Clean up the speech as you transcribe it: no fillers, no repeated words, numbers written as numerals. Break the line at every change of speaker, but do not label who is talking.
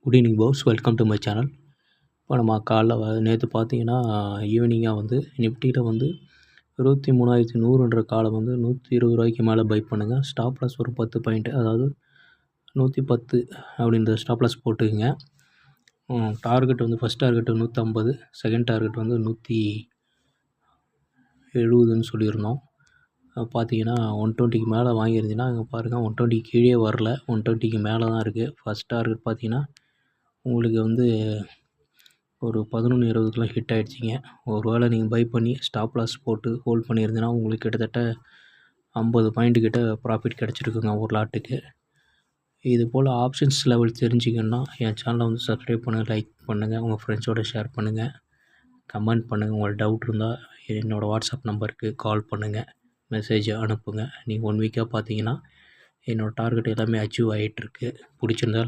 Good evening boss, welcome to my channel. இப்போ நம்ம காலைல நேற்று பார்த்தீங்கன்னா ஈவினிங்காக வந்து நிஃப்டியில் வந்து 23,100ன்ற காலை வந்து ரூ. 120 மேலே பை பண்ணுங்கள். ஸ்டாப் லாஸ் ஒரு 10 பாயிண்ட்டு, அதாவது 110 அப்படின்ற ஸ்டாப் லாஸ் போட்டுக்குங்க. டார்கெட் வந்து ஃபஸ்ட் டார்கெட்டு 150, செகண்ட் டார்கெட் வந்து 170ன்னு சொல்லியிருந்தோம். பார்த்தீங்கன்னா 120க்கு மேலே வாங்கியிருந்தீங்கன்னா அங்கே பாருங்கள், 120 கீழே வரல, 120க்கு மேலே தான் இருக்குது. ஃபஸ்ட் டார்கெட் பார்த்தீங்கன்னா உங்களுக்கு வந்து ஒரு 11:20க்குலாம் ஹிட் ஆகிடுச்சிங்க. ஒரு வேளை நீங்கள் பை பண்ணி ஸ்டாப் லாஸ் போட்டு ஹோல்ட் பண்ணியிருந்தீங்கன்னா உங்களுக்கு கிட்டத்தட்ட 50 பாயிண்ட்டு கிட்ட ப்ராஃபிட் கிடச்சிருக்குங்க ஒரு லாட்டுக்கு. இது போல் ஆப்ஷன்ஸ் லெவல் தெரிஞ்சிக்கணுன்னா என் சேனலை வந்து சப்ஸ்கிரைப் பண்ணுங்கள், லைக் பண்ணுங்கள், உங்கள் ஃப்ரெண்ட்ஸோடு ஷேர் பண்ணுங்கள், கமெண்ட் பண்ணுங்கள். உங்களுக்கு டவுட் இருந்தால் என்னோடய வாட்ஸ்அப் நம்பருக்கு கால் பண்ணுங்கள், மெசேஜ் அனுப்புங்க. நீங்கள் 1 வீக்காக பார்த்தீங்கன்னா என்னோடய டார்கெட் எல்லாமே அச்சீவ் ஆகிட்டுருக்கு. பிடிச்சிருந்தா